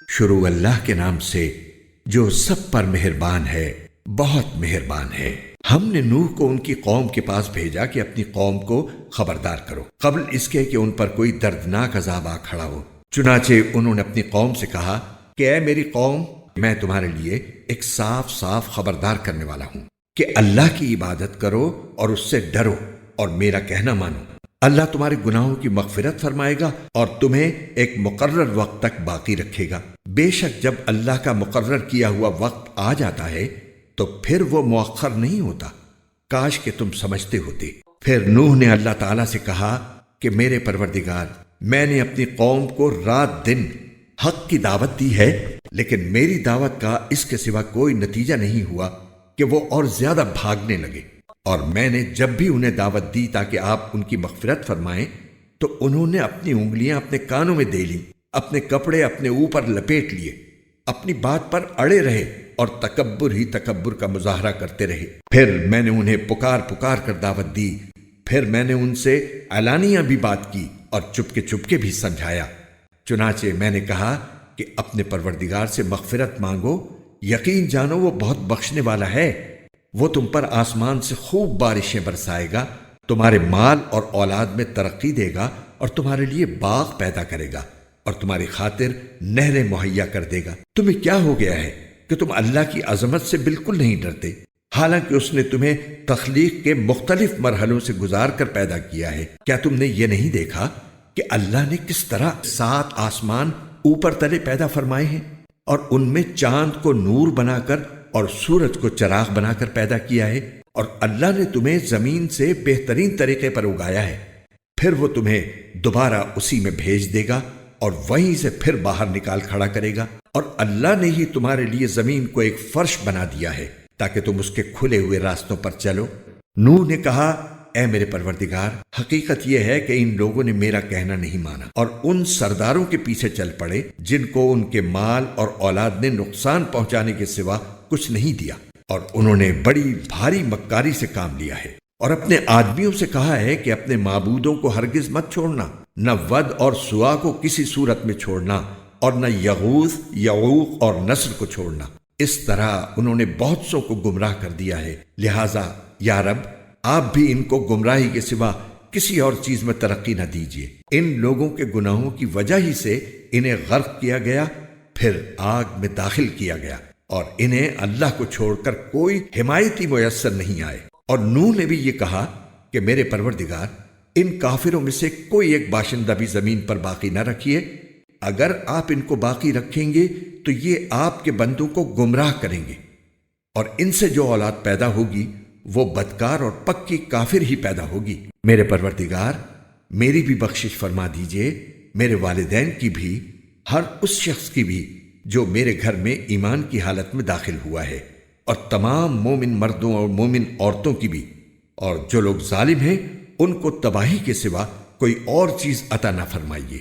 شروع اللہ کے نام سے جو سب پر مہربان ہے، بہت مہربان ہے۔ ہم نے نوح کو ان کی قوم کے پاس بھیجا کہ اپنی قوم کو خبردار کرو قبل اس کے کہ ان پر کوئی دردناک عذاب آ کھڑا ہو۔ چنانچہ انہوں نے اپنی قوم سے کہا کہ اے میری قوم، میں تمہارے لیے ایک صاف صاف خبردار کرنے والا ہوں کہ اللہ کی عبادت کرو اور اس سے ڈرو اور میرا کہنا مانو۔ اللہ تمہارے گناہوں کی مغفرت فرمائے گا اور تمہیں ایک مقرر وقت تک باقی رکھے گا۔ بے شک جب اللہ کا مقرر کیا ہوا وقت آ جاتا ہے تو پھر وہ مؤخر نہیں ہوتا۔ کاش کہ تم سمجھتے ہوتے۔ پھر نوح نے اللہ تعالیٰ سے کہا کہ میرے پروردگار، میں نے اپنی قوم کو رات دن حق کی دعوت دی ہے، لیکن میری دعوت کا اس کے سوا کوئی نتیجہ نہیں ہوا کہ وہ اور زیادہ بھاگنے لگے۔ اور میں نے جب بھی انہیں دعوت دی تاکہ آپ ان کی مغفرت فرمائیں تو انہوں نے اپنی انگلیاں اپنے کانوں میں دے لیں، اپنے کپڑے اپنے اوپر لپیٹ لیے، اپنی بات پر اڑے رہے اور تکبر ہی تکبر کا مظاہرہ کرتے رہے۔ پھر میں نے انہیں پکار پکار کر دعوت دی، پھر میں نے ان سے علانیہ بھی بات کی اور چپکے بھی سمجھایا۔ چنانچہ میں نے کہا کہ اپنے پروردگار سے مغفرت مانگو، یقین جانو وہ بہت بخشنے والا ہے۔ وہ تم پر آسمان سے خوب بارشیں برسائے گا، تمہارے مال اور اولاد میں ترقی دے گا اور تمہارے لیے باغ پیدا کرے گا اور تمہاری خاطر نہریں مہیا کر دے گا۔ تمہیں کیا ہو گیا ہے کہ تم اللہ کی عظمت سے بالکل نہیں ڈرتے، حالانکہ اس نے تمہیں تخلیق کے مختلف مرحلوں سے گزار کر پیدا کیا ہے۔ کیا تم نے یہ نہیں دیکھا کہ اللہ نے کس طرح 7 آسمان اوپر تلے پیدا فرمائے ہیں اور ان میں چاند کو نور بنا کر اور سورج کو چراغ بنا کر پیدا کیا ہے؟ اور اللہ نے تمہیں زمین سے بہترین طریقے پر اگایا ہے، پھر وہ تمہیں دوبارہ اسی میں بھیج دے گا اور وہیں سے پھر باہر نکال کھڑا کرے گا۔ اور اللہ نے ہی تمہارے لیے زمین کو ایک فرش بنا دیا ہے تاکہ تم اس کے کھلے ہوئے راستوں پر چلو۔ نوح نے کہا اے میرے پروردگار، حقیقت یہ ہے کہ ان لوگوں نے میرا کہنا نہیں مانا اور ان سرداروں کے پیچھے چل پڑے جن کو ان کے مال اور اولاد نے نقصان پہنچانے کے سوا کچھ نہیں دیا، اور انہوں نے بڑی بھاری مکاری سے کام لیا ہے۔ اور اپنے آدمیوں سے کہا ہے کہ اپنے معبودوں کو ہرگز مت چھوڑنا، نہ ود اور سوا کو کسی صورت میں چھوڑنا، اور نہ یغوث، یعوق اور نصر کو چھوڑنا۔ اس طرح انہوں نے بہت سو کو گمراہ کر دیا ہے، لہٰذا یا رب آپ بھی ان کو گمراہی کے سوا کسی اور چیز میں ترقی نہ دیجیے۔ ان لوگوں کے گناہوں کی وجہ ہی سے انہیں غرق کیا گیا، پھر آگ میں داخل کیا گیا، اور انہیں اللہ کو چھوڑ کر کوئی حمایتی میسر نہیں آئے۔ اور نوح نے بھی یہ کہا کہ میرے پروردگار، ان کافروں میں سے کوئی ایک باشندہ بھی زمین پر باقی نہ رکھیے، اگر آپ ان کو باقی رکھیں گے تو یہ آپ کے بندوں کو گمراہ کریں گے، اور ان سے جو اولاد پیدا ہوگی وہ بدکار اور پکی کافر ہی پیدا ہوگی۔ میرے پروردگار، میری بھی بخشش فرما دیجئے، میرے والدین کی بھی، ہر اس شخص کی بھی جو میرے گھر میں ایمان کی حالت میں داخل ہوا ہے، اور تمام مومن مردوں اور مومن عورتوں کی بھی، اور جو لوگ ظالم ہیں ان کو تباہی کے سوا کوئی اور چیز عطا نہ فرمائیے۔